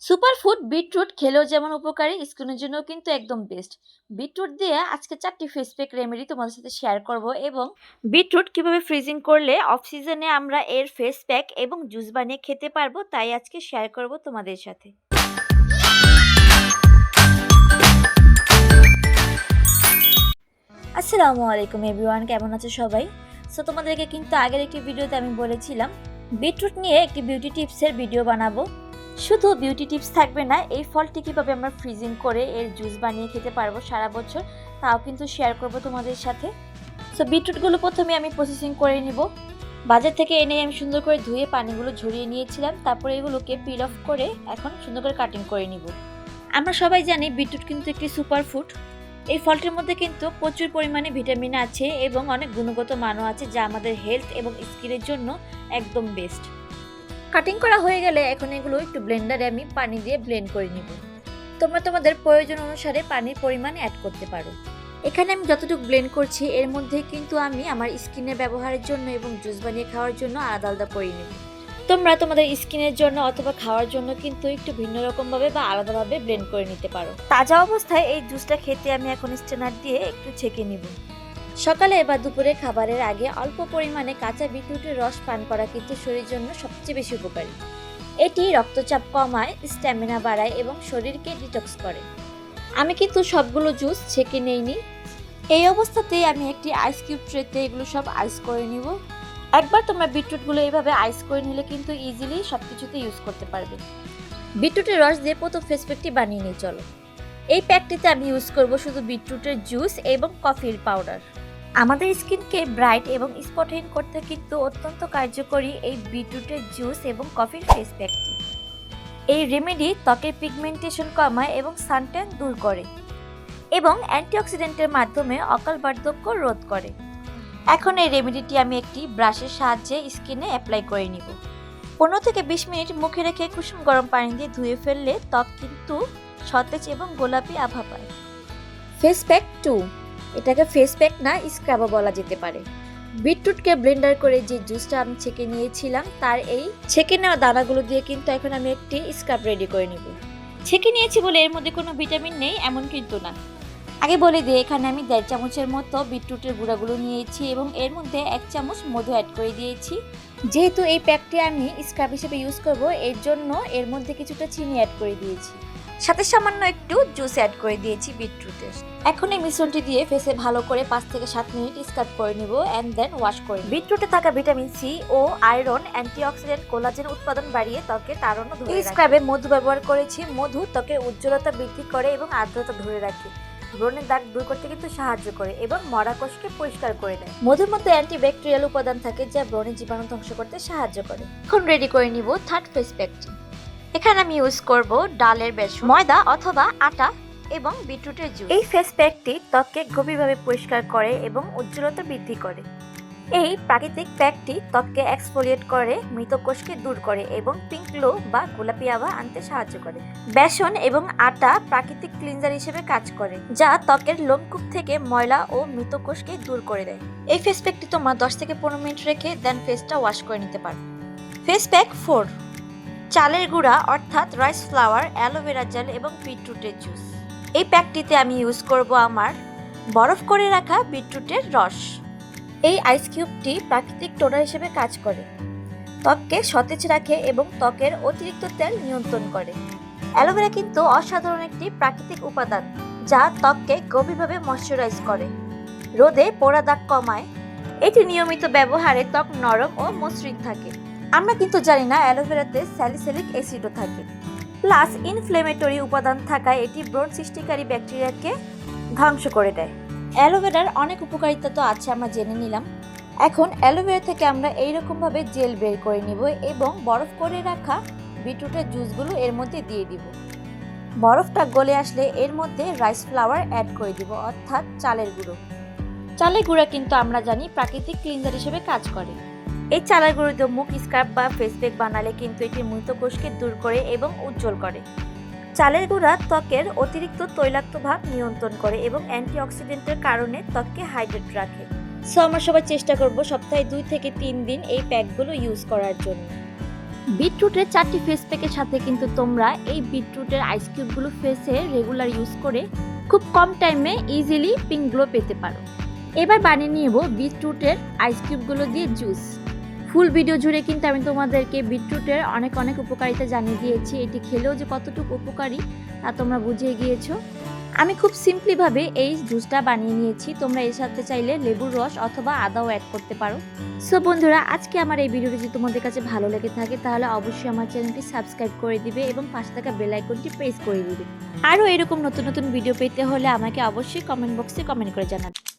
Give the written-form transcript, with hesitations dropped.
Superfood beetroot খেলেও যেমন উপকারী, স্কিনের জন্য কিন্তু একদম বেস্ট। বিটরুট দিয়ে আজকে 4টি ফেস প্যাক রেমেডি তোমাদের সাথে শেয়ার করব এবং বিটরুট কিভাবে ফ্রিজিং করলে অফ সিজনে আমরা এর ফেস প্যাক এবং জুস বানিয়ে খেতে পারবো, তাই আজকে শেয়ার করব তোমাদের সাথে। আসসালামু আলাইকুম এভরিওয়ান, কেমন আছো সবাই? সো তোমাদেরকে কিন্তু আগের একটি ভিডিওতে আমি বলেছিলাম বিটরুট নিয়ে একটি বিউটি টিপসের ভিডিও বানাবো। শুধু বিউটি টিপস থাকবে না, এই ফলটি কীভাবে আমরা ফ্রিজিং করে এর জুস বানিয়ে খেতে পারবো সারা বছর, তাও কিন্তু শেয়ার করব তোমাদের সাথে। সো বিটরুটগুলো প্রথমে আমি প্রসেসিং করে নিব। বাজার থেকে এনে আমি সুন্দর করে ধুয়ে পানিগুলো ঝরিয়ে নিয়েছিলাম, তারপরে এগুলোকে পিল অফ করে এখন সুন্দর করে কাটিং করে নিব। আমরা সবাই জানি বিটরুট কিন্তু একটি সুপার ফুড। এই ফলটির মধ্যে কিন্তু প্রচুর পরিমাণে ভিটামিন আছে এবং অনেক গুণগত মানও আছে, যা আমাদের হেলথ এবং স্কিনের জন্য একদম বেস্ট। কাটিং করা হয়ে গেলে এখন এগুলো একটু ব্লেন্ডারে আমি পানি দিয়ে ব্লেন্ড করে নিব। তোমরা তোমাদের প্রয়োজন অনুসারে পানির পরিমাণ অ্যাড করতে পারো। এখানে আমি যতটুকু ব্লেন্ড করছি এর মধ্যে কিন্তু আমি আমার স্কিনে ব্যবহারের জন্য এবং জুস বানিয়ে খাওয়ার জন্য আলাদা আলাদা করে নেব। তোমরা তোমাদের স্কিনের জন্য অথবা খাওয়ার জন্য কিন্তু একটু ভিন্ন রকমভাবে বা আলাদাভাবে ব্লেন্ড করে নিতে পারো। তাজা অবস্থায় এই জুসটা খেতে আমি এখন স্ট্রেনার দিয়ে একটু ছেঁকে নিব। সকালে বা দুপুরে খাবারের আগে অল্প পরিমাণে কাঁচা বিটরুটের রস পান করা কিন্তু শরীরের জন্য সবচেয়ে বেশি উপকারী। এটি রক্তচাপ কমায়, স্ট্যামিনা বাড়ায় এবং শরীরকে ডিটক্স করে। আমি কিন্তু সবগুলো জুস ছেঁকে নেইনি। এই অবস্থাতেই আমি একটি আইস কিউব ট্রেতে এগুলো সব আইস করে নিব। একবার তোমরা বিটরুটগুলো এইভাবে আইস করে নিলে কিন্তু ইজিলি সব কিছুতে ইউজ করতে পারবে। বিটরুটের রস দিয়ে প্রথম ফেস প্যাকটি বানিয়ে নিই চলো। এই প্যাকটিতে আমি ইউজ করব শুধু বিটরুটের জুস এবং কফির পাউডার। আমাদের স্কিনকে ব্রাইট এবং স্পটহীন করতে কিন্তু অত্যন্ত কার্যকরী এই বিটরুটের জুস এবং কফির ফেস প্যাকটি। এই রেমেডি ত্বকের পিগমেন্টেশন কমায় এবং সানট্যান দূর করে এবং অ্যান্টিঅক্সিডেন্টের মাধ্যমে অকাল বার্ধক্য রোধ করে। এখন এই রেমেডিটি আমি একটি ব্রাশের সাহায্যে স্কিনে অ্যাপ্লাই করে নিব। 15 থেকে 20 মিনিট মুখে রেখে কুসুম গরম পানি দিয়ে ধুয়ে ফেললে ত্বক কিন্তু সতেজ এবং গোলাপি আভা পায়। ফেস প্যাক 2, এটাকে ফেস প্যাক না স্ক্রাবও বলা যেতে পারে। বিটরুটকে ব্লেন্ডার করে যে জুসটা আমি ছেঁকে নিয়েছিলাম তার এই ছেঁকে নেওয়া দানাগুলো দিয়ে কিন্তু এখন আমি একটি স্ক্রাব রেডি করে নিব। ছেঁকে নিয়েছি বলে এর মধ্যে কোনো ভিটামিন নেই এমন কিন্তু না। আগে বলে দিই, এখানে আমি 1.5 চামচের মতো বিটরুটের গুঁড়াগুলো নিয়েছি এবং এর মধ্যে 1 চামচ মধু অ্যাড করে দিয়েছি। যেহেতু এই প্যাকটি আমি স্ক্রাব হিসেবে ইউজ করব, এর জন্য এর মধ্যে কিছুটা চিনি অ্যাড করে দিয়েছি, সাথে সামান্য একটু জুস অ্যাড করে দিয়েছি বিটরুটের। এখন এই মিশ্রণটি দিয়ে ফেসে ভালো করে 5 থেকে 7 মিনিট স্ক্রাব করে নিব এন্ড দেন ওয়াশ করে। বিটরুটে থাকা ভিটামিন সি ও আয়রন অ্যান্টিঅক্সিডেন্ট কোলাজেন উৎপাদন বাড়িয়ে ত্বকের তারুণ্য ধরে রাখে। এই স্ক্রাবে মধু ব্যবহার করেছি। মধু ত্বকের উজ্জ্বলতা বৃদ্ধি করে এবং আর্দ্রতা ধরে রাখে, ব্রণের দাগ দূর করতে কিন্তু সাহায্য করে এবং মরা কোষকে পরিষ্কার করে দেয়। মধুর মধ্যে অ্যান্টিব্যাকটেরিয়াল উপাদান থাকে যা ব্রণের জীবাণু ধ্বংস করতে সাহায্য করে। এখন রেডি করে নিব থার্ড ফেস প্যাকটি। এখানে আমি ইউজ করব ডালের বেসন, ময়দা অথবা আটা এবং বিটরুটের জুস। এই ফেস প্যাকটি ত্বককে গভীরভাবে পরিষ্কার করে এবং উজ্জ্বলতা বৃদ্ধি করে। এই প্রাকৃতিক প্যাকটি ত্বককে এক্সফোলিয়েট করে, মৃত কোষকে দূর করে এবং পিঙ্ক গ্লো বা গোলাপি আভা আনতে সাহায্য করে। বেসন এবং আটা প্রাকৃতিক ক্লিনজার হিসেবে কাজ করে, যা ত্বকের লোমকূপ থেকে ময়লা ও মৃত কোষকে দূর করে দেয়। এই ফেস প্যাকটি তোমরা 10 থেকে 15 মিনিট রেখে দেন ফেসটা ওয়াশ করে নিতে পারো। ফেস প্যাক 4, চালের গুঁড়া অর্থাৎ রাইস ফ্লাওয়ার, অ্যালোভেরা জেল এবং বিটরুটের জুস। এই প্যাকটিতে আমি ইউজ করব আমার বরফ করে রাখা বিটরুটের রস। এই আইস কিউবটি প্রাকৃতিক টোনার হিসেবে কাজ করে, ত্বককে সতেজ রাখে এবং ত্বকের অতিরিক্ত তেল নিয়ন্ত্রণ করে। অ্যালোভেরা কিন্তু অসাধারণ একটি প্রাকৃতিক উপাদান যা ত্বককে গভীরভাবে ময়শ্চারাইজ করে, রোদে পোড়া দাগ কমায়। এটি নিয়মিত ব্যবহারে ত্বক নরম ও মসৃণ থাকে। আমরা কিন্তু জানি না অ্যালোভেরাতে স্যালিসিলিক অ্যাসিডও থাকে, প্লাস ইনফ্লেমেটরি উপাদান থাকায় এটি ব্রণ সৃষ্টিকারী ব্যাকটেরিয়াকে ধ্বংস করে দেয়। অ্যালোভেরার অনেক উপকারিতা তো আছে, আমরা জেনে নিলাম। এখন অ্যালোভেরা থেকে আমরা এইরকমভাবে জেল বের করে নিব এবং বরফ করে রাখা বিটরুটের জুসগুলো এর মধ্যে দিয়ে দিব। বরফটা গলে আসলে এর মধ্যে রাইস ফ্লাওয়ার অ্যাড করে দিব, অর্থাৎ চালের গুঁড়ো। চালের গুঁড়া কিন্তু আমরা জানি প্রাকৃতিক ক্লিনজার হিসেবে কাজ করে। এই চালের গুঁড়ো দিয়ে মুখ স্ক্রাব বা ফেস প্যাক বানালে কিন্তু এটি মৃত কোষকে দূর করে এবং উজ্জ্বল করে। চালের গুঁড়া ত্বকের অতিরিক্ত তৈলাক্ত ভাব নিয়ন্ত্রণ করে এবং অ্যান্টিঅক্সিডেন্টের কারণে ত্বককে হাইড্রেট রাখে। সো আমরা সবাই চেষ্টা করব সপ্তাহে 2 থেকে 3 দিন এই প্যাকগুলো ইউজ করার জন্য। বিটরুটের 4টি ফেস প্যাকের সাথে কিন্তু তোমরা এই বিটরুটের আইস কিউবগুলো ফেসে রেগুলার ইউজ করে খুব কম টাইমে ইজিলি পিঙ্ক গ্লো পেতে পারো। এবার বানিয়ে নেব বিটরুটের আইস কিউবগুলো দিয়ে জুস। ফুল ভিডিও জুড়ে কিন্তু আমি তোমাদেরকে বিটরুটের অনেক অনেক উপকারিতা জানিয়ে দিয়েছি, এটি খেলেও যে কতটুকু উপকারী তা তোমরা বুঝিয়ে গিয়েছো। আমি খুব সিম্পলিভাবে এই জুসটা বানিয়ে নিয়েছি, তোমরা এর সাথে চাইলে লেবুর রস অথবা আদাও অ্যাড করতে পারো। সো বন্ধুরা, আজকে আমার এই ভিডিওটি যদি তোমাদের কাছে ভালো লেগে থাকে তাহলে অবশ্যই আমার চ্যানেলটি সাবস্ক্রাইব করে দিবে এবং পাশে থাকা বেল আইকনটি প্রেস করে দিবে। আরও এরকম নতুন নতুন ভিডিও পেতে হলে আমাকে অবশ্যই কমেন্ট বক্সে কমেন্ট করে জানাবে।